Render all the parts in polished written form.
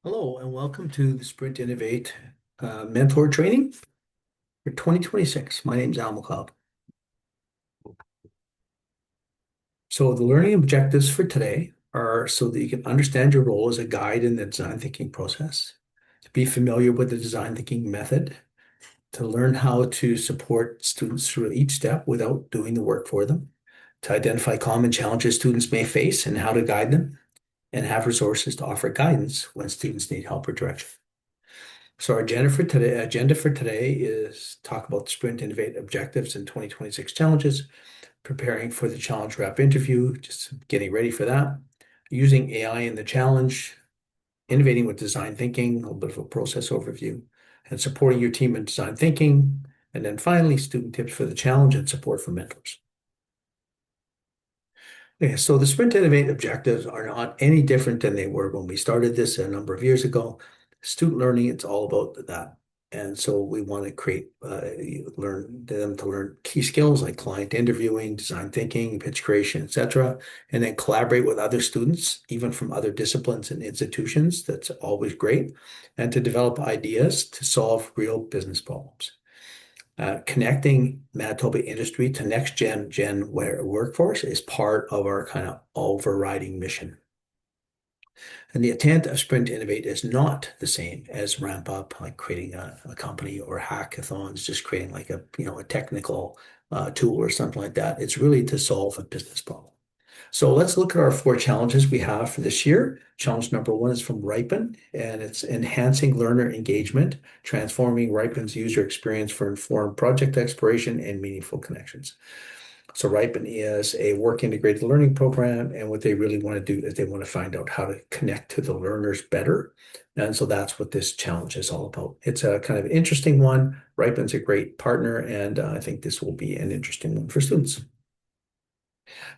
Hello, and welcome to the Sprint Innovate Mentor Training for 2026. My name is Al McLeod. So the learning objectives for today are so that you can understand your role as a guide in the design thinking process, to be familiar with the design thinking method, to learn how to support students through each step without doing the work for them, to identify common challenges students may face and how to guide them, and have resources to offer guidance when students need help or direction. So our agenda for today is talk about the Sprint Innovate objectives and 2026 challenges, preparing for the challenge wrap interview, just getting ready for that, using AI in the challenge, innovating with design thinking, a little bit of a process overview, and supporting your team in design thinking, and then finally, student tips for the challenge and support for mentors. Okay, so the Sprint Innovate objectives are not any different than they were when we started this a number of years ago. Student learning, it's all about that. And so we want to create, learn them to learn key skills like client interviewing, design thinking, pitch creation, etc., and then collaborate with other students, even from other disciplines and institutions. That's always great. And to develop ideas to solve real business problems. Connecting Manitoba industry to next gen workforce is part of our kind of overriding mission. And the intent of Sprint Innovate is not the same as ramp up, like creating a company or hackathons, just creating like a technical tool or something like that. It's really to solve a business problem. So let's look at our four challenges we have for this year. Challenge number one is from Ripen, and it's enhancing learner engagement, transforming Ripen's user experience for informed project exploration and meaningful connections. So Ripen is a work integrated learning program, and what they really want to do is they want to find out how to connect to the learners better. And so that's what this challenge is all about. It's a kind of interesting one. Ripen's a great partner, and I think this will be an interesting one for students.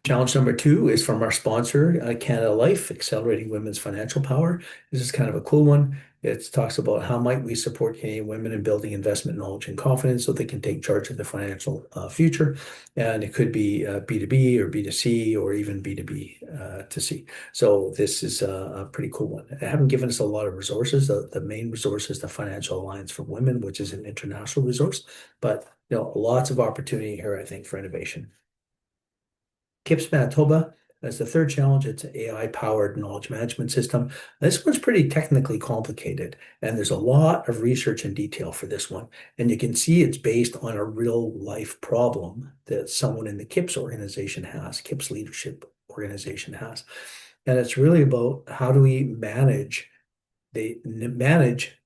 Challenge number two is from our sponsor, Canada Life, Accelerating Women's Financial Power. This is kind of a cool one. It talks about how might we support Canadian women in building investment knowledge and confidence so they can take charge of their financial future. And it could be B2B or B2C or even B2B to C. So this is a pretty cool one. They haven't given us a lot of resources. The main resource is the Financial Alliance for Women, which is an international resource, but lots of opportunity here, I think, for innovation. KIPS Manitoba, that's the third challenge. It's an AI-powered knowledge management system. This one's pretty technically complicated, and there's a lot of research and detail for this one. And you can see it's based on a real-life problem that someone in the KIPS organization has, KIPS leadership organization has. And it's really about how do we manage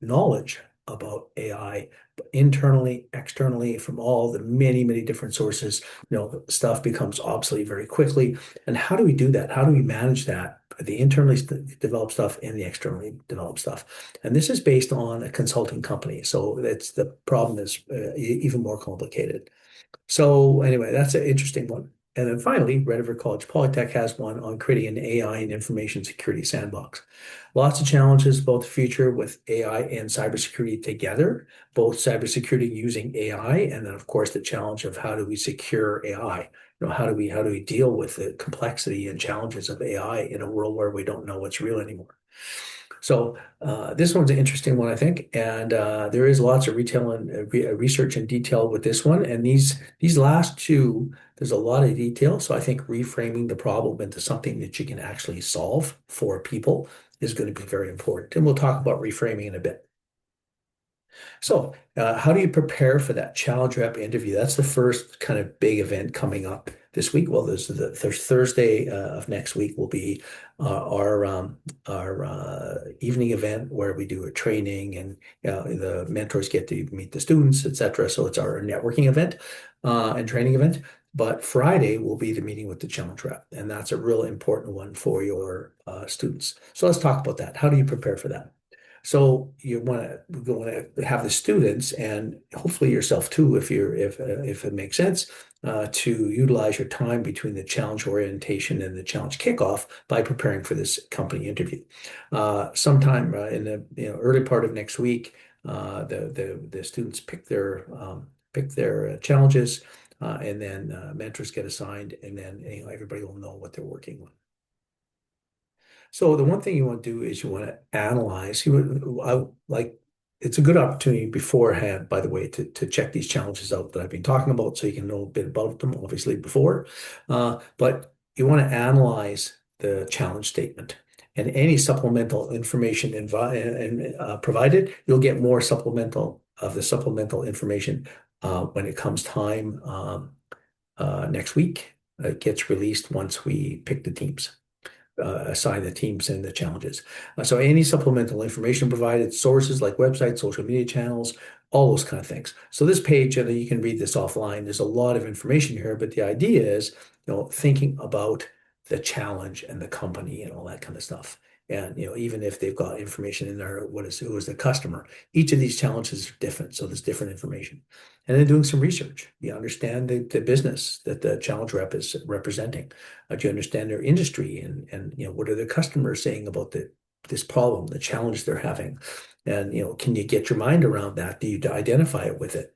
knowledge about AI internally, externally, from all the many, many different sources. Stuff becomes obsolete very quickly. And how do we do that? How do we manage that? The internally developed stuff and the externally developed stuff. And this is based on a consulting company. So the problem is even more complicated. So anyway, that's an interesting one. And then finally, Red River College Polytech has one on creating an AI and information security sandbox. Lots of challenges about the future with AI and cybersecurity together, both cybersecurity using AI, and then of course the challenge of how do we secure AI? How do we deal with the complexity and challenges of AI in a world where we don't know what's real anymore? So this one's an interesting one, I think, and there is lots of retail and research and detail with this one. And these last two, there's a lot of detail. So I think reframing the problem into something that you can actually solve for people is going to be very important. And we'll talk about reframing in a bit. So, how do you prepare for that challenge rep interview? That's the first kind of big event coming up this week. Well, there's Thursday of next week will be our evening event where we do a training and the mentors get to meet the students, etc. So it's our networking event and training event. But Friday will be the meeting with the challenge rep, and that's a real important one for your students. So let's talk about that. How do you prepare for that? So you want to have the students and hopefully yourself too, if it makes sense, to utilize your time between the challenge orientation and the challenge kickoff by preparing for this company interview. Sometime in the early part of next week, the students pick their challenges, and then mentors get assigned, and then everybody will know what they're working on. So the one thing you want to do is you want to analyze. Like it's a good opportunity beforehand, by the way, to check these challenges out that I've been talking about, so you can know a bit about them, obviously before. But you want to analyze the challenge statement and any supplemental information provided. You'll get more supplemental of the supplemental information when it comes time next week. It gets released once we pick the teams, assign the teams and the challenges. So any supplemental information provided, sources like websites, social media channels, all those kind of things. So this page, and you can read this offline. There's a lot of information here, but the idea is, thinking about the challenge and the company and all that kind of stuff. And even if they've got information in there, who is the customer? Each of these challenges are different, so there's different information. And then doing some research. You understand the business that the challenge rep is representing. Do you understand their industry and what are their customers saying about this problem, the challenge they're having? And can you get your mind around that? Do you identify it with it?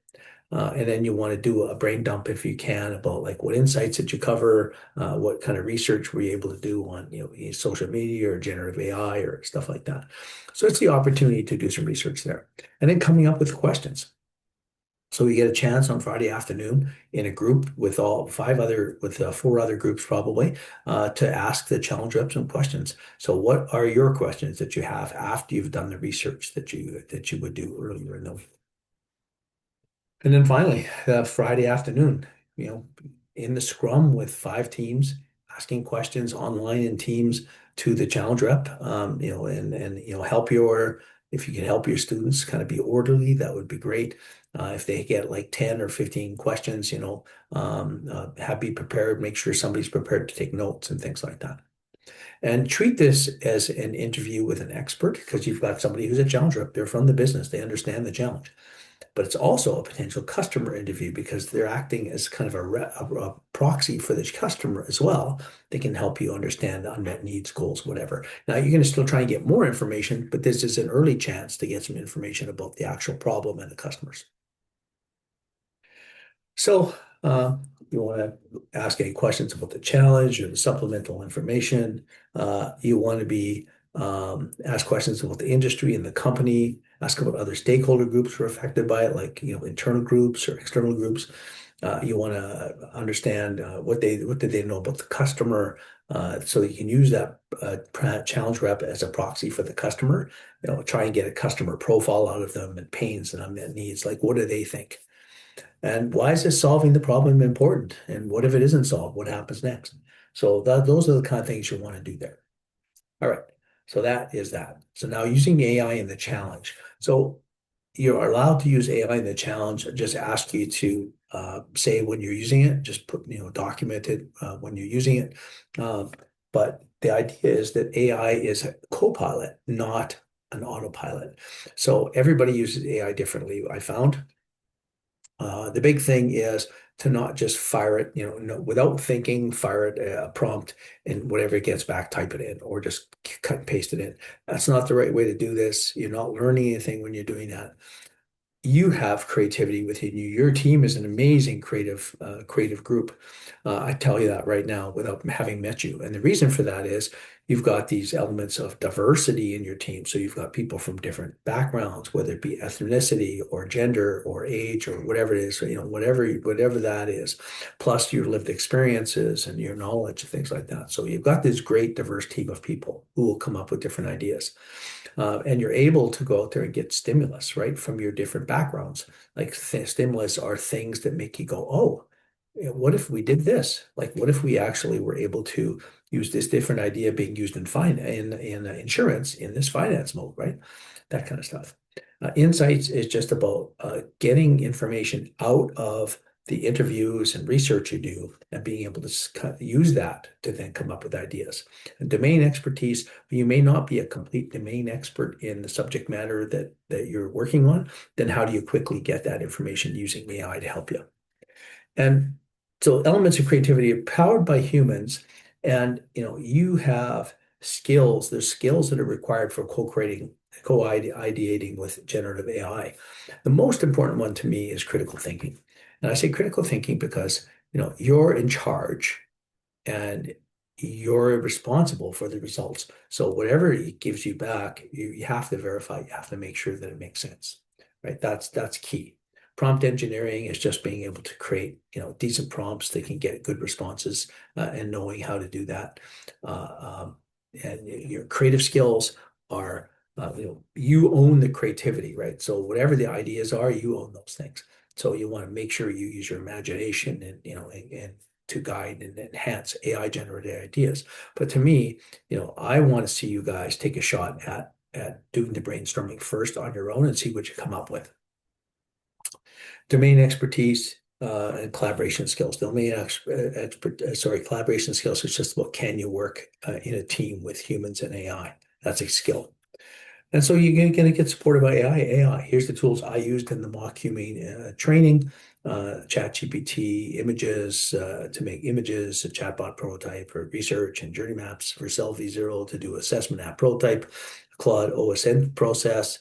And then you want to do a brain dump if you can about like what insights did you cover, what kind of research were you able to do on social media or generative AI or stuff like that. So it's the opportunity to do some research there, and then coming up with questions. So you get a chance on Friday afternoon in a group with four other groups probably to ask the challenge reps some questions. So what are your questions that you have after you've done the research that you would do earlier in the week? And then finally, Friday afternoon, you know, in the scrum with five teams, asking questions online in teams to the challenge rep, and help if you can help your students kind of be orderly, that would be great. If they get like 10 or 15 questions, be prepared, make sure somebody's prepared to take notes and things like that. And treat this as an interview with an expert because you've got somebody who's a challenge rep. They're from the business. They understand the challenge. But it's also a potential customer interview because they're acting as kind of a proxy for the customer as well. They can help you understand unmet needs, goals, whatever. Now, you're going to still try and get more information, but this is an early chance to get some information about the actual problem and the customers. So you want to ask any questions about the challenge or the supplemental information. You want to be ask questions about the industry and the company. Ask about other stakeholder groups who are affected by it, like internal groups or external groups. You want to understand what did they know about the customer, so you can use that challenge rep as a proxy for the customer. Try and get a customer profile out of them and pains and unmet needs. Like, what do they think? And why is this solving the problem important? And what if it isn't solved? What happens next? So those are the kind of things you want to do there. All right. So that is that. So now using AI in the challenge. So you're allowed to use AI in the challenge. I just ask you to say when you're using it, just document it when you're using it. But the idea is that AI is a co-pilot, not an autopilot. So everybody uses AI differently, I found. The big thing is to not just fire it, no, without thinking, fire it a prompt and whatever it gets back, type it in or just cut and paste it in. That's not the right way to do this. You're not learning anything when you're doing that. You have creativity within you. Your team is an amazing creative group. I tell you that right now without having met you. And the reason for that is you've got these elements of diversity in your team. So you've got people from different backgrounds, whether it be ethnicity or gender or age or whatever it is, whatever that is, plus your lived experiences and your knowledge and things like that. So you've got this great diverse team of people who will come up with different ideas. And you're able to go out there and get stimulus, right, from your different backgrounds. Like stimulus are things that make you go, oh, what if we did this? Like, what if we actually were able to use this different idea being used in insurance in this finance mode, right? That kind of stuff. Insights is just about getting information out of the interviews and research you do and being able to use that to then come up with ideas. And domain expertise, you may not be a complete domain expert in the subject matter that you're working on, then how do you quickly get that information using AI to help you? And so elements of creativity are powered by humans, and you have skills. There's skills that are required for co-creating, co-ideating with generative AI. The most important one to me is critical thinking. And I say critical thinking because you're in charge and you're responsible for the results. So whatever it gives you back, you have to verify, you have to make sure that it makes sense, right? That's key. Prompt engineering is just being able to create, decent prompts that can get good responses, and knowing how to do that. And your creative skills are, you own the creativity, right? So whatever the ideas are, you own those things. So you want to make sure you use your imagination and, and to guide and enhance AI generated ideas. But to me, I want to see you guys take a shot at doing the brainstorming first on your own and see what you come up with. Domain expertise and collaboration skills. Collaboration skills is just about, can you work in a team with humans and AI? That's a skill. And so you're going to get supported by AI. Here's the tools I used in the mock humane training. ChatGPT images to make images, a chatbot prototype for research and journey maps for Selfie0 to do assessment app prototype, Claude OSN process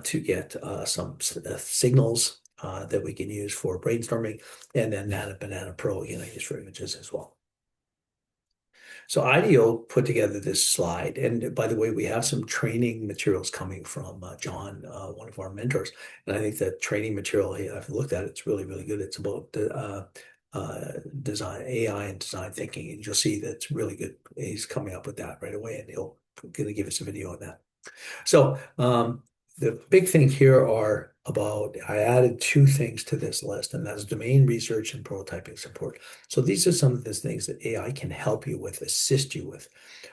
to get some signals that we can use for brainstorming, and then Banana Pro, I use for images as well. So IDEO put together this slide. And by the way, we have some training materials coming from John, one of our mentors. And I think that training material, I've looked at it, it's really, really good. It's about design, AI and design thinking. And you'll see that it's really good. He's coming up with that right away, and he'll going to give us a video on that. So the big thing here I added two things to this list, and that's domain research and prototyping support. So these are some of the things that AI can help you with, assist you with.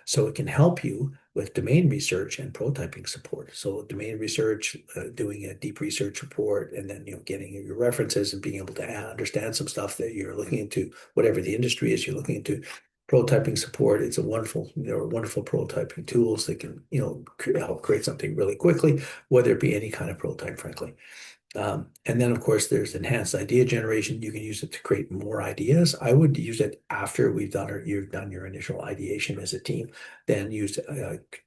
So it can help you with domain research and prototyping support. So domain research, doing a deep research report, and then getting your references and being able to understand some stuff that you're looking into, whatever the industry is you're looking into. Prototyping support, it's a wonderful, wonderful prototyping tools that can, help create something really quickly, whether it be any kind of prototype, frankly. And then, of course, there's enhanced idea generation. You can use it to create more ideas. I would use it after you've done your initial ideation as a team. Then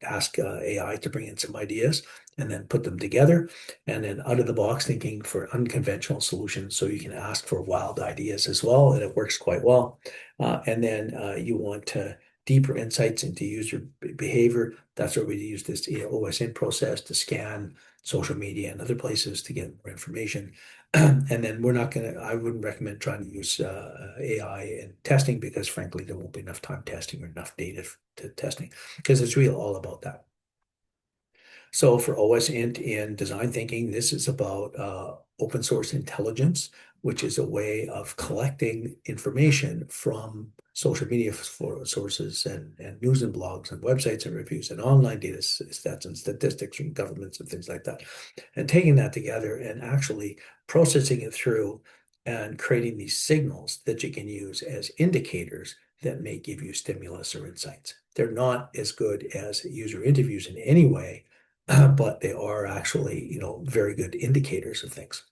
ask AI to bring in some ideas and then put them together. And then out of the box thinking for unconventional solutions. So you can ask for wild ideas as well, and it works quite well. And then you want deeper insights into user behavior. That's where we use this OSN process to scan social media and other places to get more information. And then I wouldn't recommend trying to use AI in testing, because frankly, there won't be enough time testing or enough data to testing, because it's really all about that. So for OSN and design thinking, this is about open source intelligence, which is a way of collecting information from social media sources and news and blogs and websites and reviews and online data sets and statistics from governments and things like that, and taking that together and actually processing it through and creating these signals that you can use as indicators that may give you stimulus or insights. They're not as good as user interviews in any way, but they are actually, very good indicators of things.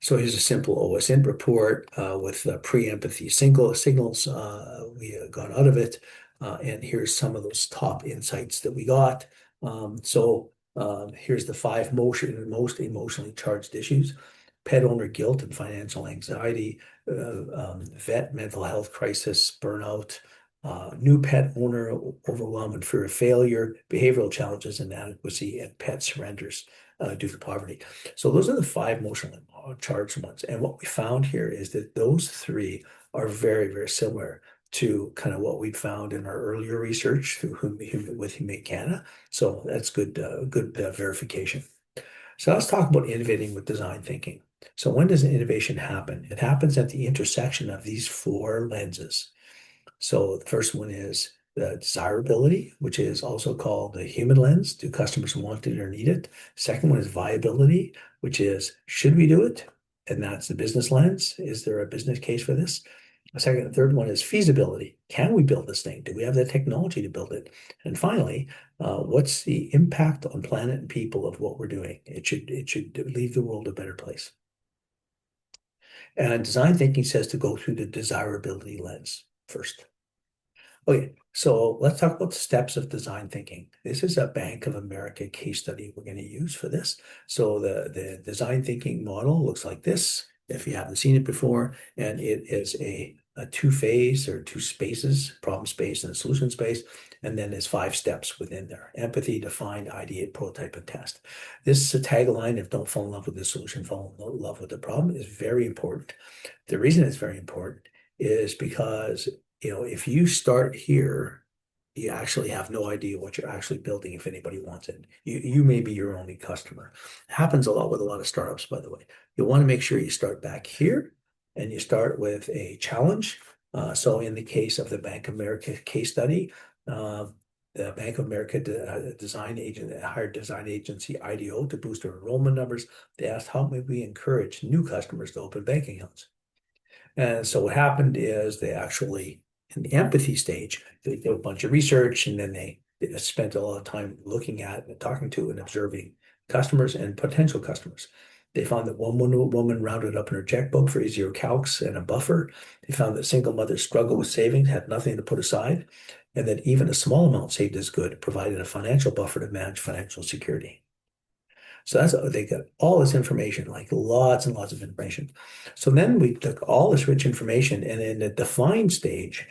So here's a simple OSN report with pre-empathy signals. We got out of it. And here's some of those top insights that we got. Here's the 5 most emotionally charged issues: pet owner guilt and financial anxiety, vet mental health crisis, burnout, new pet owner overwhelm and fear of failure, behavioral challenges, inadequacy, and pet surrenders due to poverty. So those are the 5 emotionally charged ones. And what we found here is that those 3 are very, very similar to kind of what we'd found in our earlier research with Humane Canada. So that's good verification. So let's talk about innovating with design thinking. So when does innovation happen? It happens at the intersection of these 4 lenses. So the first one is the desirability, which is also called the human lens. Do customers want it or need it? Second one is viability, which is, should we do it? And that's the business lens. Is there a business case for this? The third one is feasibility. Can we build this thing? Do we have the technology to build it? And finally, what's the impact on planet and people of what we're doing? It should leave the world a better place. And design thinking says to go through the desirability lens first. Okay, so let's talk about the steps of design thinking. This is a Bank of America case study we're going to use for this. So the design thinking model looks like this, if you haven't seen it before, and it is a a two-phase or two spaces, problem space and solution space. And then there's 5 steps within there. Empathy, define, ideate, prototype, and test. This tagline of don't fall in love with the solution, fall in love with the problem is very important. The reason it's very important is because, if you start here, you actually have no idea what you're actually building if anybody wants it. You may be your only customer. It happens a lot with a lot of startups, by the way. You want to make sure you start back here and you start with a challenge. So in the case of the Bank of America case study, the Bank of America hired design agency IDEO to boost their enrollment numbers. They asked, how may we encourage new customers to open banking accounts? And so what happened is they actually, in the empathy stage, they did a bunch of research, and then they spent a lot of time looking at and talking to and observing customers and potential customers. They found that one woman rounded up in her checkbook for easier calcs and a buffer. They found that single mothers struggled with savings, had nothing to put aside, and that even a small amount saved as good provided a financial buffer to manage financial security. So they got all this information, like lots and lots of information. So then we took all this rich information, and in the define stage,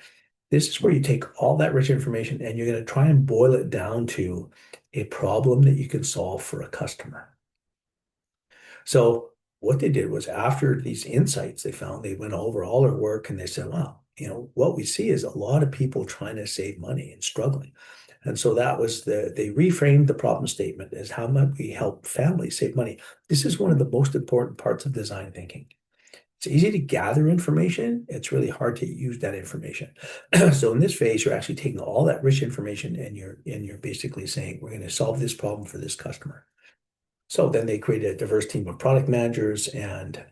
this is where you take all that rich information and you're going to try and boil it down to a problem that you can solve for a customer. So what they did was, after these insights they found, they went over all their work and they said, wow, what we see is a lot of people trying to save money and struggling. And so they reframed the problem statement as, how might we help families save money? This is one of the most important parts of design thinking. It's easy to gather information. It's really hard to use that information. So in this phase, you're actually taking all that rich information and you're basically saying, we're going to solve this problem for this customer. So then they created a diverse team of product managers and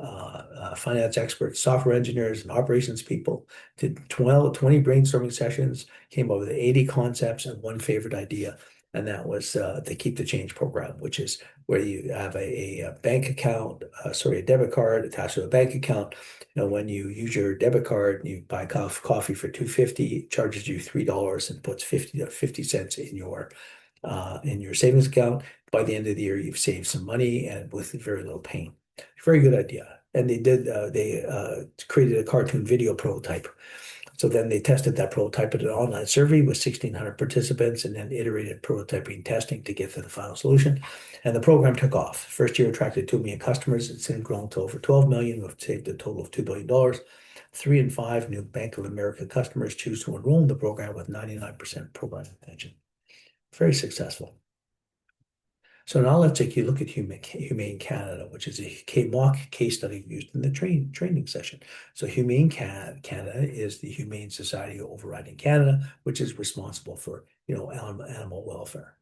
finance experts, software engineers, and operations people. Did 20 brainstorming sessions, came up with 80 concepts and one favorite idea. And that was the Keep the Change program, which is where you have a bank account, a debit card attached to a bank account. When you use your debit card, you buy coffee for $2.50, it charges you $3 and puts 50 cents in your savings account. By the end of the year, you've saved some money and with very little pain. Very good idea. And they created a cartoon video prototype. So then they tested that prototype at an online survey with 1,600 participants, and then iterated prototyping testing to get to the final solution. And the program took off. First year attracted 2 million customers. It's since grown to over 12 million. We've saved a total of $2 billion. 3 in 5 new Bank of America customers choose to enroll in the program with 99% program retention. Very successful. So now let's take a look at Humane Canada, which is a mock case study used in the training session. So Humane Canada is the Humane Society Overriding Canada, which is responsible for animal welfare.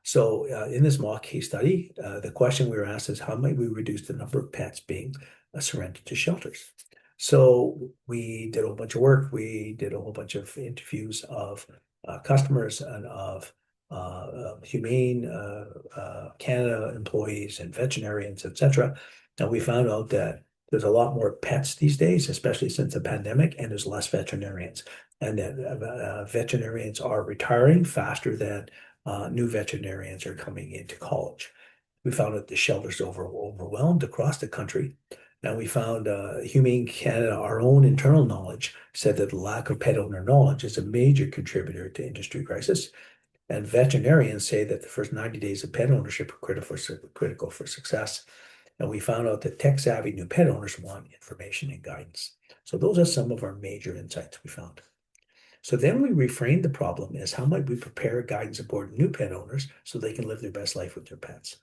So in this mock case study, the question we were asked is, how might we reduce the number of pets being surrendered to shelters? So we did a whole bunch of work. We did a whole bunch of interviews of customers and of Humane Canada employees and veterinarians, etc. And we found out that there's a lot more pets these days, especially since the pandemic, and there's less veterinarians. And that veterinarians are retiring faster than new veterinarians are coming into college. We found that the shelters are overwhelmed across the country. And we found Humane Canada, our own internal knowledge, said that the lack of pet owner knowledge is a major contributor to industry crisis. And veterinarians say that the first 90 days of pet ownership are critical for success. And we found out that tech-savvy new pet owners want information and guidance. So those are some of our major insights we found. So then we reframed the problem as, how might we prepare, guide, and support new pet owners so they can live their best life with their pets?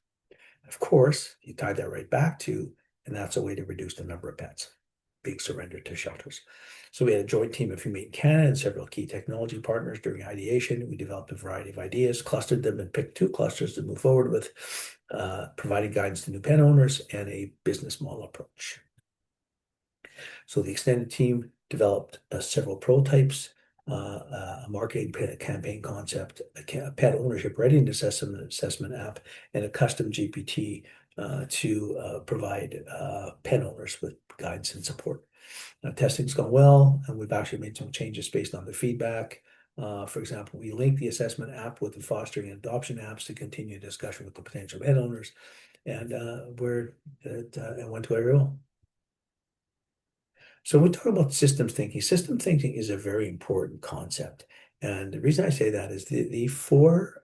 Of course, you tie that right back to, and that's a way to reduce the number of pets being surrendered to shelters. So we had a joint team of Humane Canada and several key technology partners during ideation. We developed a variety of ideas, clustered them, and picked 2 clusters to move forward with, providing guidance to new pet owners and a business model approach. So the extended team developed several prototypes, a marketing campaign concept, a pet ownership readiness assessment app, and a custom GPT to provide pet owners with guidance and support. Testing's gone well, and we've actually made some changes based on the feedback. For example, we linked the assessment app with the fostering and adoption apps to continue discussion with the potential pet owners, and went to everyone. So we talk about systems thinking. System thinking is a very important concept. And the reason I say that is the four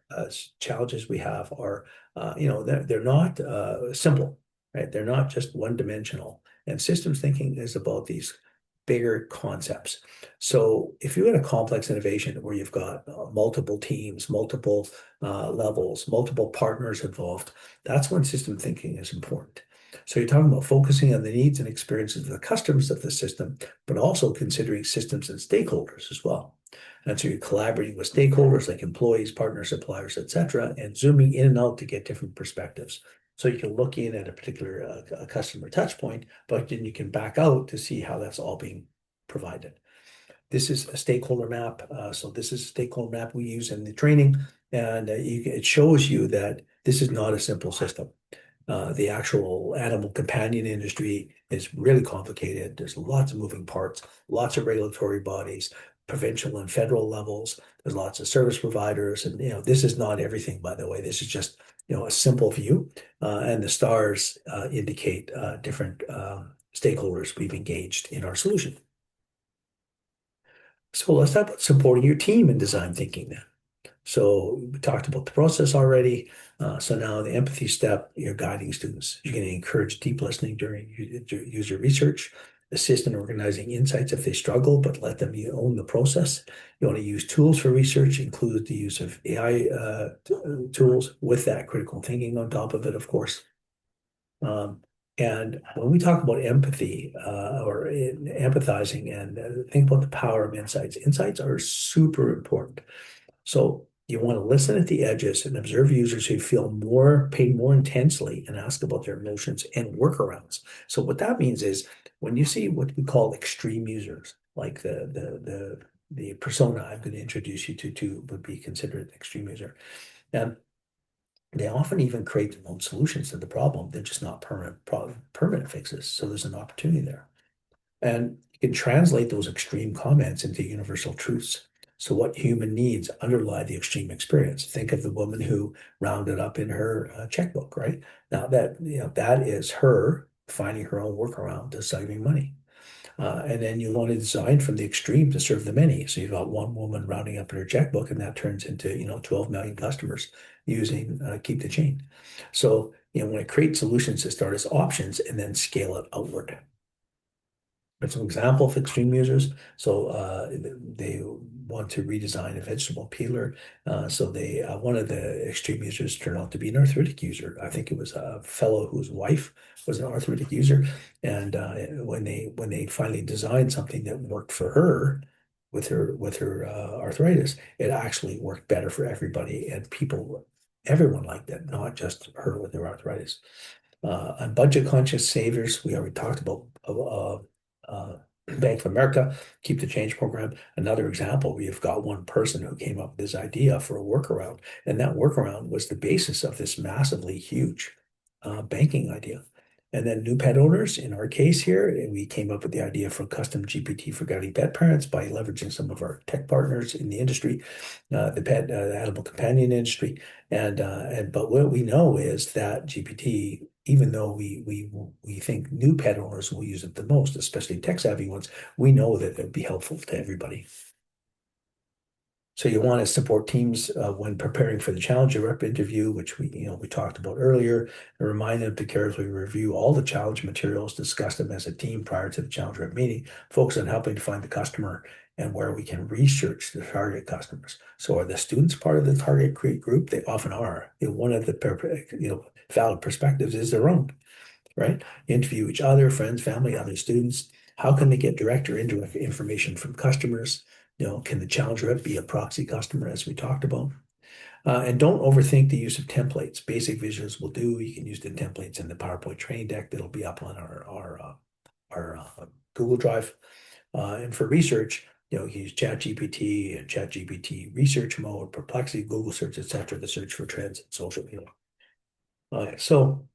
challenges we have are, they're not simple, right? They're not just one dimensional. And systems thinking is about these bigger concepts. So if you had a complex innovation where you've got multiple teams, multiple levels, multiple partners involved, that's when system thinking is important. So you're talking about focusing on the needs and experiences of the customers of the system, but also considering systems and stakeholders as well. And so you're collaborating with stakeholders like employees, partners, suppliers, etc., and zooming in and out to get different perspectives. So you can look in at a particular customer touch point, but then you can back out to see how that's all being provided. This is a stakeholder map. So this is a stakeholder map we use in the training, and it shows you that this is not a simple system. The actual animal companion industry is really complicated. There's lots of moving parts, lots of regulatory bodies, provincial and federal levels. There's lots of service providers, and this is not everything, by the way. This is just a simple view, and the stars indicate different stakeholders we've engaged in our solution. So let's talk about supporting your team in design thinking then. So we talked about the process already. So now the empathy step, you're guiding students. You're going to encourage deep listening during user research, assist in organizing insights if they struggle, but let them own the process. You want to use tools for research, include the use of AI tools with that critical thinking on top of it, of course. And when we talk about empathy or empathizing and think about the power of insights, insights are super important. So you want to listen at the edges and observe users who feel pain more intensely and ask about their emotions and workarounds. So what that means is when you see what we call extreme users, like the persona I'm going to introduce you to would be considered an extreme user. And they often even create their own solutions to the problem. They're just not permanent fixes. So there's an opportunity there. And you can translate those extreme comments into universal truths. So what human needs underlie the extreme experience? Think of the woman who rounded up in her checkbook, right? Now that is her finding her own workaround to saving money. And then you want to design from the extreme to serve the many. So you've got one woman rounding up in her checkbook, and that turns into 12 million customers using Keep the Chain. So when it creates solutions to start as options and then scale it outward. It's an example of extreme users. So they want to redesign a vegetable peeler. So one of the extreme users turned out to be an arthritic user. I think it was a fellow whose wife was an arthritic user, and when they finally designed something that worked for her with her arthritis, it actually worked better for everybody, and everyone liked it, not just her with her arthritis. On budget conscious savers, we already talked about Bank of America, Keep the Change program. Another example, we've got one person who came up with this idea for a workaround, and that workaround was the basis of this massively huge banking idea. And then new pet owners, in our case here, we came up with the idea for custom GPT for guiding pet parents by leveraging some of our tech partners in the industry, the animal companion industry. But what we know is that GPT, even though we think new pet owners will use it the most, especially tech-savvy ones, we know that it would be helpful to everybody. So you want to support teams when preparing for the Challenger Rep interview, which we talked about earlier, and remind them to carefully review all the challenge materials, discuss them as a team prior to the Challenger Rep meeting, focus on helping to find the customer and where we can research the target customers. So are the students part of the target group? They often are. One of the valid perspectives is their own, right? Interview each other, friends, family, other students. How can they get direct or indirect information from customers? Can the Challenger Rep be a proxy customer, as we talked about? And don't overthink the use of templates. Basic visuals will do. You can use the templates in the PowerPoint training deck that'll be up on our Google Drive. And for research, use ChatGPT and ChatGPT research mode, Perplexity, Google search, etc. to search for trends in social media. So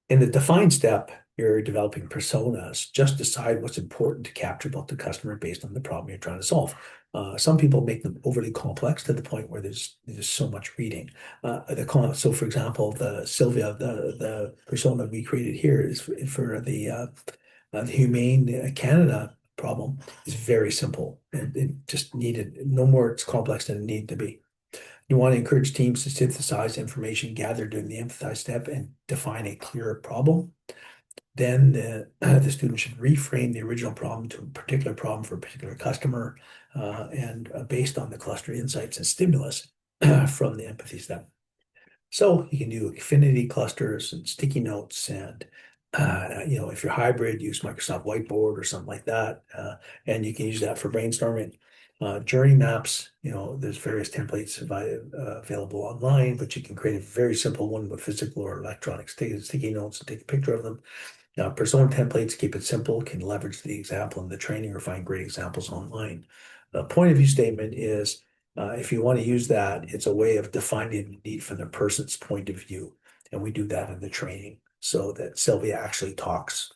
in the define step, you're developing personas. Just decide what's important to capture about the customer based on the problem you're trying to solve. Some people make them overly complex to the point where there's so much reading. So, for example, the Sylvia, the persona we created here is for the The Humane Canada problem is very simple. It just needed no more complex than it needed to be. You want to encourage teams to synthesize information gathered during the empathize step and define a clearer problem. Then the student should reframe the original problem to a particular problem for a particular customer and based on the cluster insights and stimulus from the empathy step. So you can do affinity clusters and sticky notes and if you're hybrid, use Microsoft Whiteboard or something like that. And you can use that for brainstorming. Journey maps, there's various templates available online, but you can create a very simple one with physical or electronic sticky notes and take a picture of them. Now, persona templates keep it simple, can leverage the example in the training or find great examples online. The point of view statement is if you want to use that, it's a way of defining the need from the person's point of view. And we do that in the training so that Sylvia actually talks,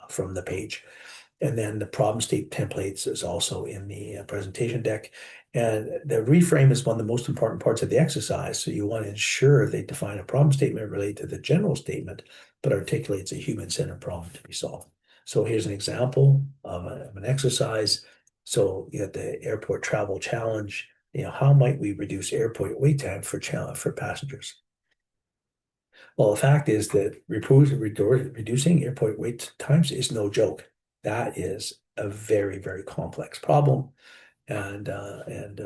from the page. And then the problem state templates is also in the presentation deck. And the reframe is one of the most important parts of the exercise. So you want to ensure they define a problem statement related to the general statement, but articulates a human-centered problem to be solved. So here's an example of an exercise. So you have the airport travel challenge. How might we reduce airport wait time for passengers? Well, the fact is that reducing airport wait times is no joke. That is a very, very complex problem. And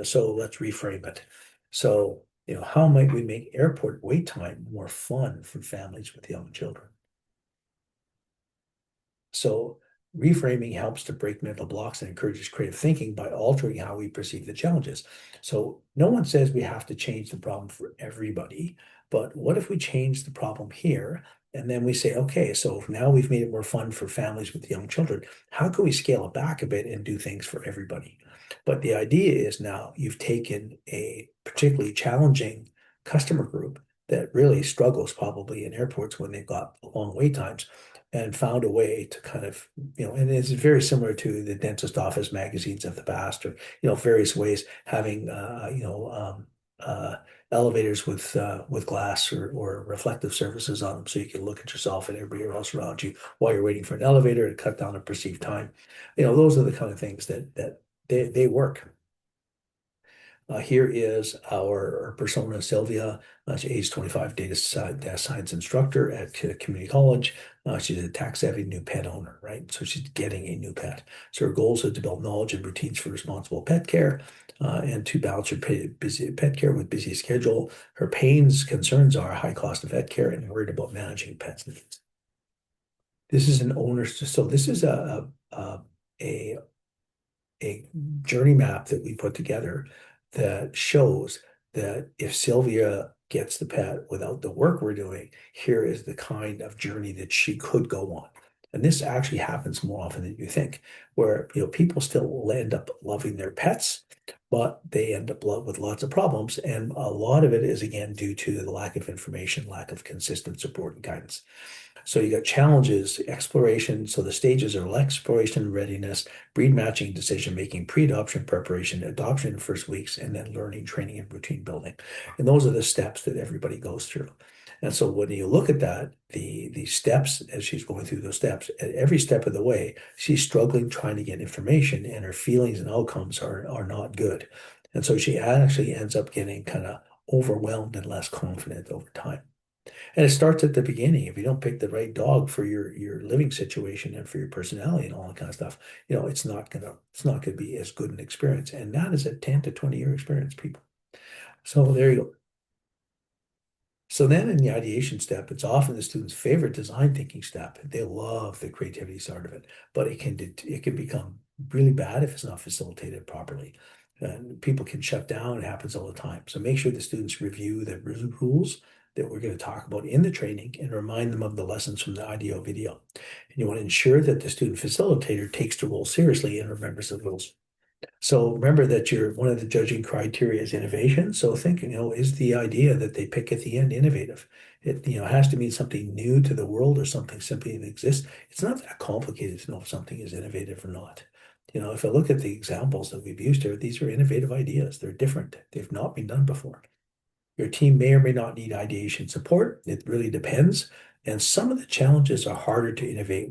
so let's reframe it. So, how might we make airport wait time more fun for families with young children? So reframing helps to break mental blocks and encourages creative thinking by altering how we perceive the challenges. So no one says we have to change the problem for everybody, but what if we change the problem here and then we say, okay, so now we've made it more fun for families with young children. How can we scale it back a bit and do things for everybody? But the idea is now you've taken a particularly challenging customer group that really struggles probably in airports when they've got long wait times and found a way to kind of, and it's very similar to the dentist office magazines of the past, or, various ways having, elevators with glass or reflective surfaces on them so you can look at yourself and everybody else around you while you're waiting for an elevator to cut down on perceived time. Those are the kind of things that they work. Here is our persona, Sylvia. She's age 25, data science instructor at community college. She's a tech-savvy new pet owner, right? So she's getting a new pet. So her goals are to develop knowledge and routines for responsible pet care and to balance her busy pet care with busy schedule. Her concerns are high cost of vet care and worried about managing pets' needs. This is an owner's, so this is a journey map that we put together that shows that if Sylvia gets the pet without the work we're doing, here is the kind of journey that she could go on. And this actually happens more often than you think, where people still end up loving their pets, but they end up with lots of problems. And a lot of it is again due to the lack of information, lack of consistent support and guidance. So you got challenges, exploration. So the stages are exploration, readiness, breed matching, decision making, pre-adoption preparation, adoption in first weeks, and then learning, training, and routine building. And those are the steps that everybody goes through. And so when you look at that, the steps as she's going through those steps, at every step of the way, she's struggling trying to get information, and her feelings and outcomes are not good. And so she actually ends up getting kind of overwhelmed and less confident over time. And it starts at the beginning. If you don't pick the right dog for your living situation and for your personality and all that kind of stuff, it's not gonna be as good an experience. And that is a 10 to 20-year experience, people. So there you go. So then in the ideation step, it's often the student's favorite design thinking step. They love the creativity side of it, but it can become really bad if it's not facilitated properly. And people can shut down. It happens all the time. So make sure the students review the rules that we're going to talk about in the training and remind them of the lessons from the IDEO video. And you want to ensure that the student facilitator takes the role seriously and remembers the rules. So remember that one of the judging criteria is innovation. So think, is the idea that they pick at the end innovative? It, has to mean something new to the world or something simply that exists. It's not that complicated to know if something is innovative or not. If I look at the examples that we've used here, these are innovative ideas. They're different. They've not been done before. Your team may or may not need ideation support. It really depends. And some of the challenges are harder to innovate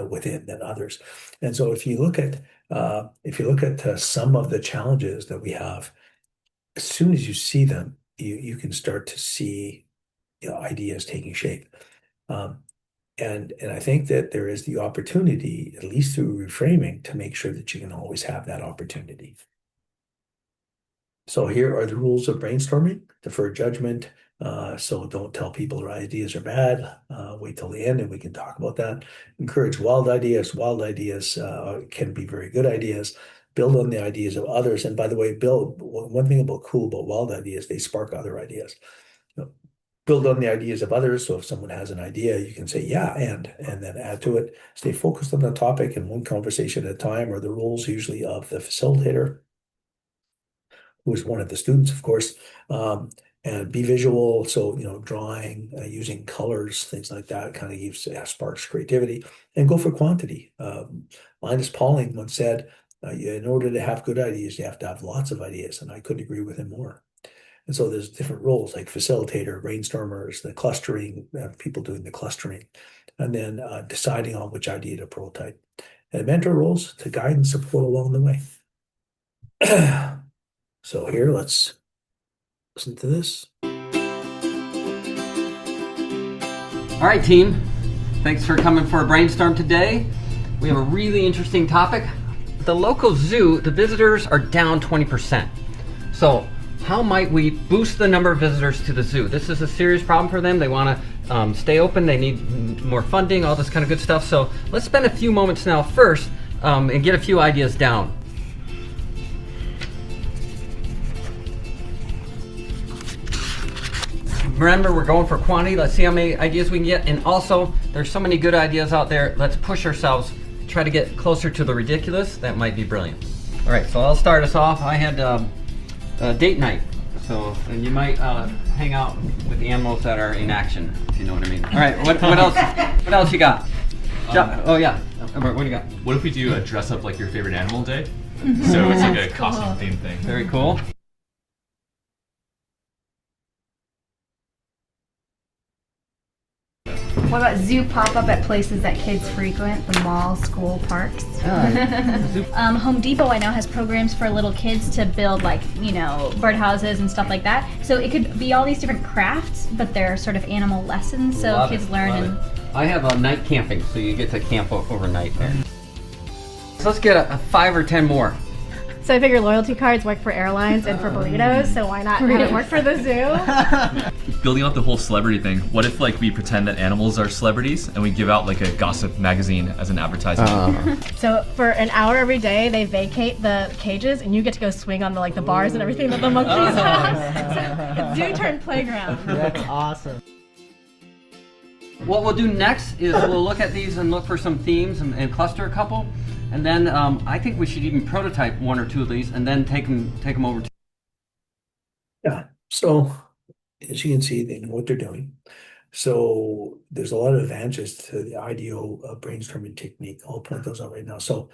within than others. And so if you look at some of the challenges that we have, as soon as you see them, you can start to see, ideas taking shape. Um, and I think that there is the opportunity, at least through reframing, to make sure that you can always have that opportunity. So here are the rules of brainstorming: defer judgment. So don't tell people their ideas are bad. Wait till the end and we can talk about that. Encourage wild ideas. Wild ideas can be very good ideas. Build on the ideas of others. And by the way, one thing cool about wild ideas, they spark other ideas. Build on the ideas of others. So if someone has an idea, you can say, yeah, and then add to it. Stay focused on the topic and one conversation at a time, or the rules usually of the facilitator, who is one of the students, of course. And be visual. So, drawing, using colors, things like that kind of sparks creativity. And go for quantity. Linus Pauling once said, in order to have good ideas, you have to have lots of ideas. And I couldn't agree with him more. And so there's different roles like facilitator, brainstormers, the clustering, people doing the clustering, and then deciding on which idea to prototype. And mentor roles to guide and support along the way. So here, let's listen to this. All right, team. Thanks for coming for a brainstorm today. We have a really interesting topic. The local zoo, the visitors are down 20%. So how might we boost the number of visitors to the zoo? This is a serious problem for them. They want to stay open. They need more funding, all this kind of good stuff. So let's spend a few moments now first and get a few ideas down. Remember, we're going for quantity. Let's see how many ideas we can get. And also, there's so many good ideas out there. Let's push ourselves, try to get closer to the ridiculous. That might be brilliant. All right, so I'll start us off. I had date night. So, and you might hang out with the animals that are in action, if you know what I mean. All right, what else? What else you got? Oh yeah, what do you got? What if we do a dress up like your favorite animal day? So it's like a costume themed thing. Very cool. What about zoo pop-up at places that kids frequent, the mall, school, parks? Home Depot I know has programs for little kids to build birdhouses and stuff like that. So it could be all these different crafts, but they're sort of animal lessons, so kids learn. I have night camping, so you get to camp overnight there. So let's get a 5 or 10 more. So I figure loyalty cards work for airlines and for burritos, so why not have it work for the zoo? Building out the whole celebrity thing, what if we pretend that animals are celebrities and we give out a gossip magazine as an advertisement? So for an hour every day, they vacate the cages and you get to go swing on the bars and everything that the monkeys have. So zoo turned playground. That's awesome. What we'll do next is we'll look at these and look for some themes and cluster a couple. And then I think we should even prototype 1 or 2 of these and then take them over to. Yeah. So as you can see, they know what they're doing. So there's a lot of advantages to the IDEO brainstorming technique. I'll point those out right now. So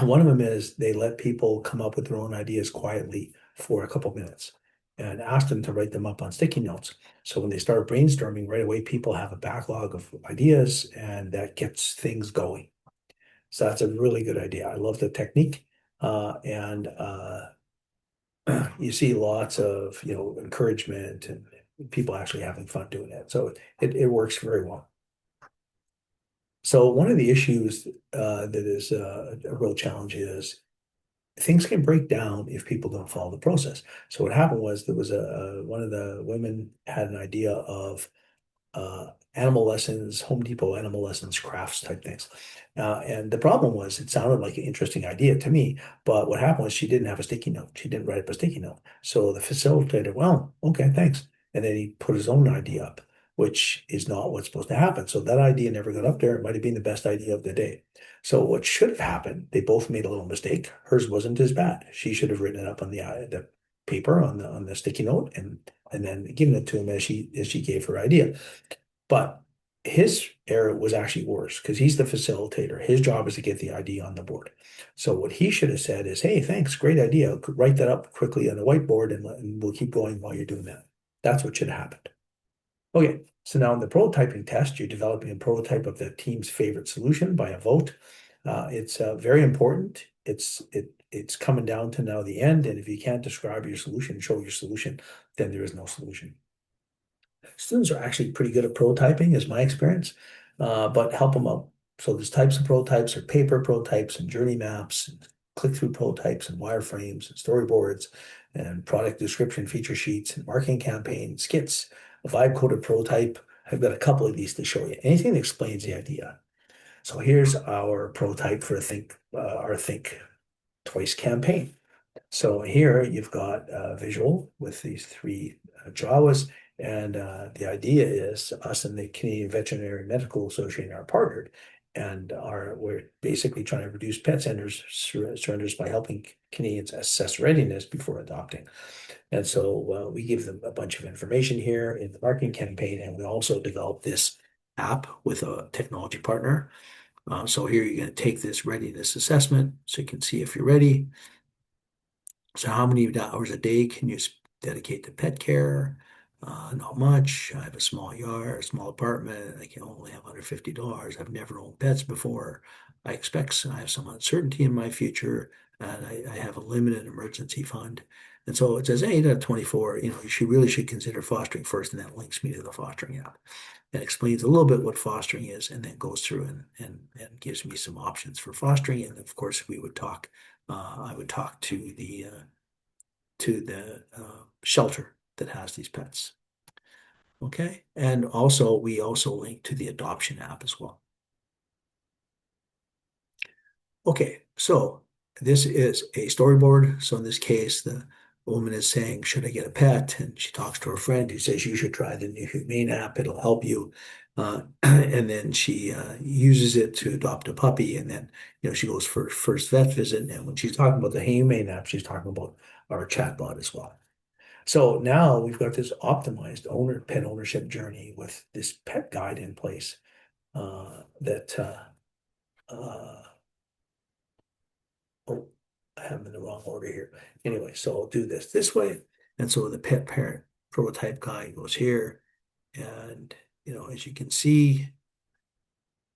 one of them is they let people come up with their own ideas quietly for a couple minutes and ask them to write them up on sticky notes. So when they start brainstorming right away, people have a backlog of ideas and that gets things going. So that's a really good idea. I love the technique. And you see lots of, encouragement and people actually having fun doing it. So it works very well. So one of the issues that is a real challenge is things can break down if people don't follow the process. So what happened was there was one of the women had an idea of animal lessons, Home Depot animal lessons, crafts type things. And the problem was it sounded like an interesting idea to me, but what happened was she didn't have a sticky note. She didn't write up a sticky note. So the facilitator, well, okay, thanks. And then he put his own idea up, which is not what's supposed to happen. So that idea never got up there. It might have been the best idea of the day. So what should have happened, they both made a little mistake. Hers wasn't as bad. She should have written it up on the paper on the sticky note and then given it to him as she gave her idea. But his error was actually worse because he's the facilitator. His job is to get the idea on the board. So what he should have said is, hey, thanks, great idea. Write that up quickly on the whiteboard and we'll keep going while you're doing that. That's what should have happened. Okay, so now in the prototyping test, you're developing a prototype of the team's favorite solution by a vote. It's very important. It's coming down to now the end, and if you can't describe your solution, show your solution, then there is no solution. Students are actually pretty good at prototyping, is my experience, but help them out. So there's types of prototypes or paper prototypes and journey maps, and click-through prototypes and wireframes and storyboards and product description feature sheets and marketing campaign skits, a vibe-coded prototype. I've got a couple of these to show you. Anything that explains the idea. So here's our prototype for our Think Twice campaign. So here you've got a visual with these three Jawas, and the idea is us and the Canadian Veterinary Medical Association are partnered, and we're basically trying to reduce pet surrenders by helping Canadians assess readiness before adopting. And so we give them a bunch of information here in the marketing campaign, and we also develop this app with a technology partner. So here you're going to take this readiness assessment so you can see if you're ready. So how many hours a day can you dedicate to pet care? Not much. I have a small yard, a small apartment. I can only have under $50. I've never owned pets before. I expect I have some uncertainty in my future, and I have a limited emergency fund. And so it says 8 out of 24, you really should consider fostering first, and that links me to the fostering app. That explains a little bit what fostering is, and then goes through and gives me some options for fostering. And of course, I would talk to the shelter that has these pets. Okay, and also we also link to the adoption app as well. Okay, so this is a storyboard. So in this case, the woman is saying, should I get a pet? And she talks to her friend who says, you should try the new Humane app. It'll help you. And then she uses it to adopt a puppy. And then, she goes for first vet visit. And when she's talking about the Humane app, she's talking about our chatbot as well. So now we've got this optimized pet ownership journey with this pet guide in place oh, I have them in the wrong order here. Anyway, so I'll do this way. And so the pet parent prototype guide goes here. And, as you can see,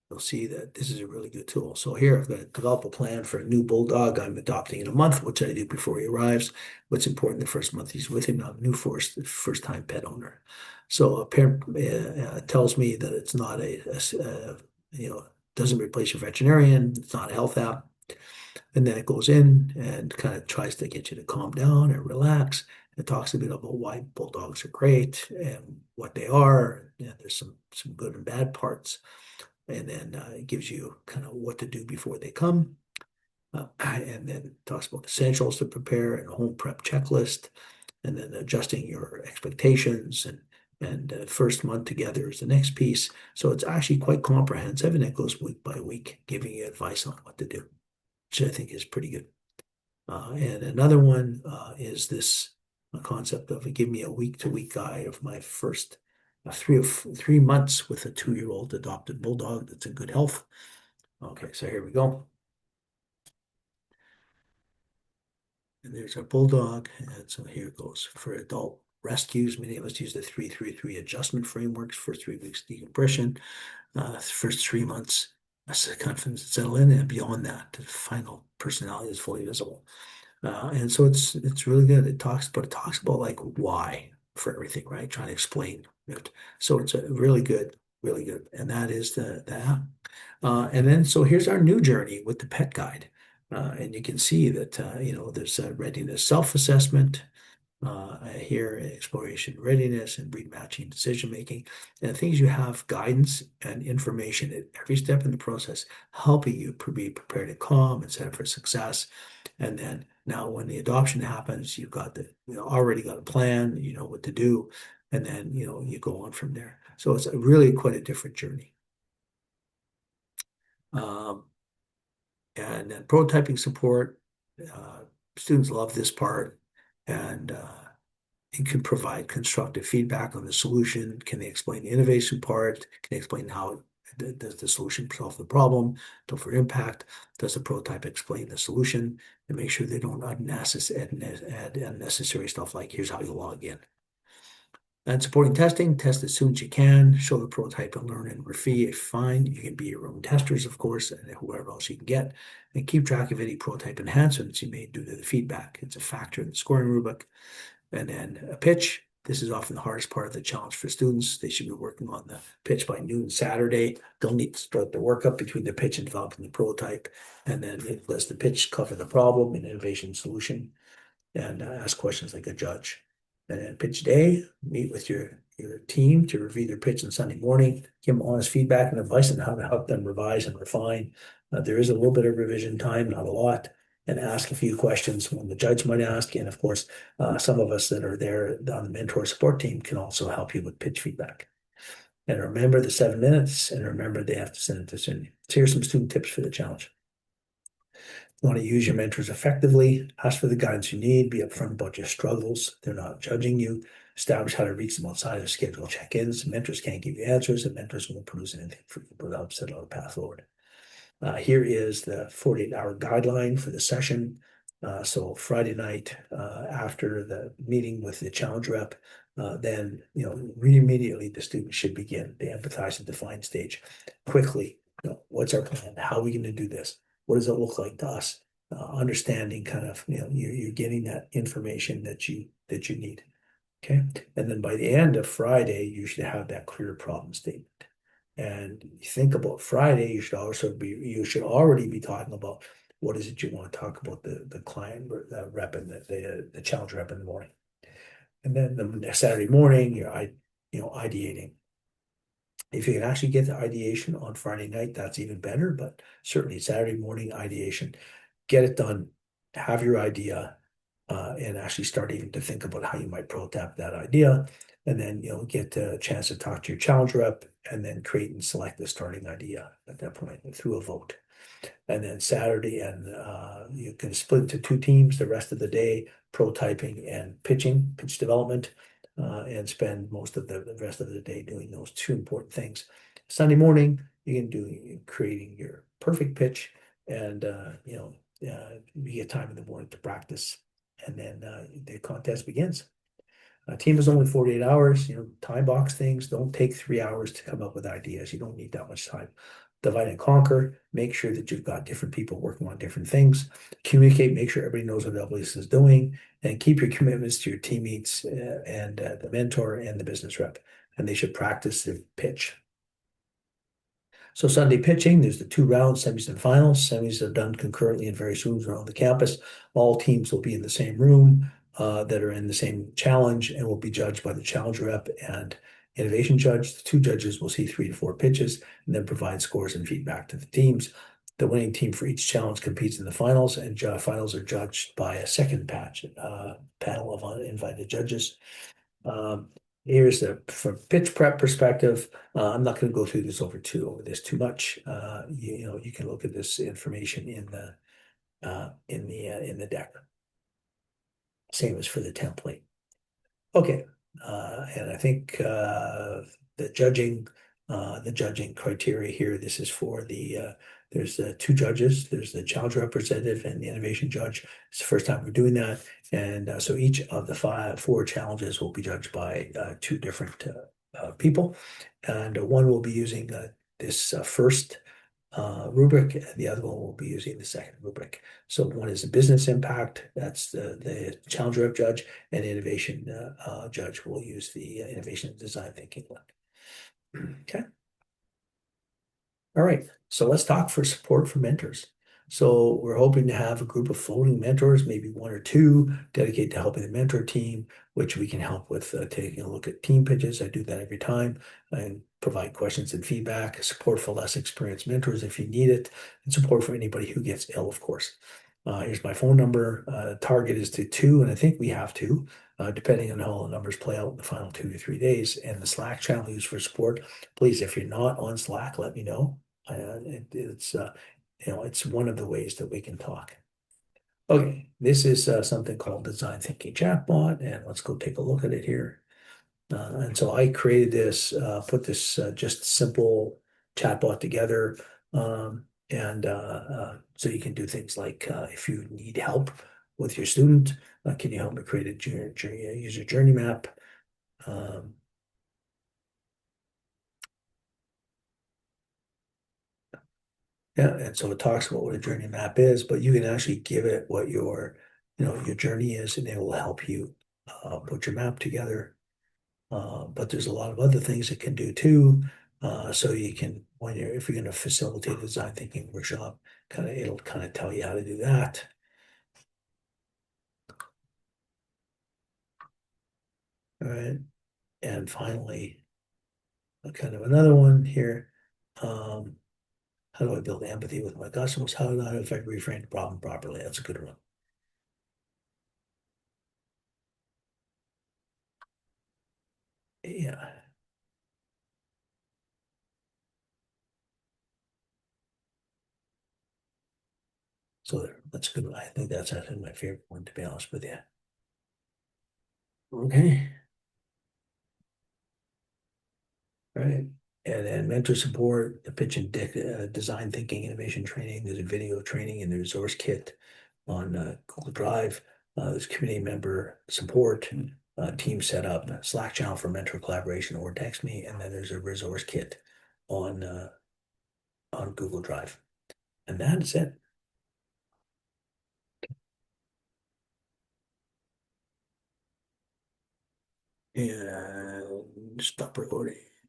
you'll see that this is a really good tool. So here I've got to develop a plan for a new bulldog I'm adopting in a month, which I do before he arrives. What's important the first month he's with him, I'm a new first-time pet owner. So a parent tells me that it's not doesn't replace your veterinarian. It's not a health app. And then it goes in and kind of tries to get you to calm down and relax. It talks a bit about why bulldogs are great and what they are. And there's some good and bad parts. And then it gives you kind of what to do before they come. And then talks about essentials to prepare and a home prep checklist. And then adjusting your expectations and first month together is the next piece. So it's actually quite comprehensive, and it goes week by week, giving you advice on what to do, which I think is pretty good. And another one is this concept of give me a week-to-week guide of my first 3 months with a 2-year-old adopted bulldog that's in good health. Okay, so here we go. And there's our bulldog. And so here it goes for adult rescues. Many of us use the 3-3-3 adjustment frameworks. First 3 weeks decompression, first 3 months confidence to settle in, and beyond that, the final personality is fully visible. And so it's really good. It talks about like why for everything, right? Trying to explain it. So it's a really good. And that is the app. And then so here's our new journey with the pet guide. And you can see that there's a readiness self-assessment. Here, exploration readiness and breed matching decision making. And the things you have guidance and information at every step in the process, helping you be prepared and calm and set up for success. And then now when the adoption happens, you've got already got a plan, you know what to do, and then you go on from there. So it's really quite a different journey. And then prototyping support, students love this part, and you can provide constructive feedback on the solution. Can they explain the innovation part? Can they explain how does the solution solve the problem? For impact, does the prototype explain the solution? And make sure they don't add unnecessary stuff like here's how you log in. And supporting testing, test as soon as you can, show the prototype and learn and refine. You can be your own testers, of course, and whoever else you can get. And keep track of any prototype enhancements you made due to the feedback. It's a factor in the scoring rubric. And then a pitch. This is often the hardest part of the challenge for students. They should be working on the pitch by noon Saturday. They'll need to start the workup between the pitch and developing the prototype. And then does the pitch cover the problem and innovation solution? And ask questions like a judge. And then pitch day, meet with your team to review their pitch on Sunday morning, give them honest feedback and advice on how to help them revise and refine. There is a little bit of revision time, not a lot, and ask a few questions when the judge might ask. And of course, some of us that are there on the mentor support team can also help you with pitch feedback. And remember the 7 minutes, and remember they have to send it to Cindy. So here's some student tips for the challenge. You want to use your mentors effectively, ask for the guidance you need, be upfront about your struggles. They're not judging you. Establish how to reach them outside of scheduled check-ins. Mentors can't give you answers, and mentors won't produce anything for you, but help set out a path forward. Here is the 48-hour guideline for the session. So Friday night after the meeting with the challenge rep, then immediately the student should begin the empathize and define stage. Quickly, what's our plan? How are we going to do this? What does it look like to us? Understanding kind of, you're getting that information that you need. Okay. And then by the end of Friday, you should have that clear problem statement. And you think about Friday, you should already be talking about what is it you want to talk about the client rep and the challenge rep in the morning. And then the Saturday morning, you're ideating. If you can actually get the ideation on Friday night, that's even better, but certainly Saturday morning ideation, get it done, have your idea, and actually start even to think about how you might prototype that idea. And then, get a chance to talk to your challenge rep and then create and select the starting idea at that point through a vote. And then Saturday, and you can split into 2 teams the rest of the day, prototyping and pitch development, and spend most of the rest of the day doing those 2 important things. Sunday morning, you can do creating your perfect pitch, and you get time in the morning to practice, and then the contest begins. A team is only 48 hours, time box things. Don't take 3 hours to come up with ideas. You don't need that much time. Divide and conquer. Make sure that you've got different people working on different things. Communicate. Make sure everybody knows what everybody is doing. And keep your commitments to your teammates and the mentor and the business rep. And they should practice their pitch. So Sunday pitching, there's the 2 rounds, semis and finals. Semis are done concurrently in various rooms around the campus. All teams will be in the same room that are in the same challenge and will be judged by the challenge rep and innovation judge. The 2 judges will see 3 to 4 pitches and then provide scores and feedback to the teams. The winning team for each challenge competes in the finals, and finals are judged by a second panel of uninvited judges. Here's from pitch prep perspective. I'm not going to go through this over this too much. You can look at this information in the deck. Same as for the template. Okay, and I think the judging criteria here. This is for there's 2 judges. There's the challenge representative and the innovation judge. It's the first time we're doing that, and so each of the 4 challenges will be judged by 2 different people, and one will be using this first rubric, and the other one will be using the second rubric. So one is the business impact, that's the challenge rep judge, and innovation judge will use the innovation design thinking one. Okay. All right, so let's talk for support for mentors. So we're hoping to have a group of floating mentors, maybe 1 or 2, dedicated to helping the mentor team, which we can help with taking a look at team pitches. I do that every time, and provide questions and feedback, support for less experienced mentors if you need it, and support for anybody who gets ill, of course. Here's my phone number. Target is to 2, and I think we have 2, depending on how the numbers play out in the final 2 to 3 days. And the Slack channel used for support. Please, if you're not on Slack, let me know. It's one of the ways that we can talk. Okay, this is something called Design Thinking Chatbot, and let's go take a look at it here. And so I created this, put this just simple chatbot together. So you can do things like if you need help with your student, can you help me create a user journey map? Um, yeah, and so it talks about what a journey map is, but you can actually give it what your journey is, and it will help you put your map together. But there's a lot of other things it can do too. So you can, if you're going to facilitate a design thinking workshop, it'll kind of tell you how to do that. All right. And finally, kind of another one here. Um, how do I build empathy with my customers? How do I affect reframe the problem properly? That's a good one. Yeah. So there, that's a good one. I think that's actually my favorite one, to be honest with you. Okay. All right. And then mentor support, the pitch and design thinking, innovation training. There's a video training in the resource kit on Google Drive. There's community member support, team setup, Slack channel for mentor collaboration, or text me. And then there's a resource kit on Google Drive. And that's it. And stop recording.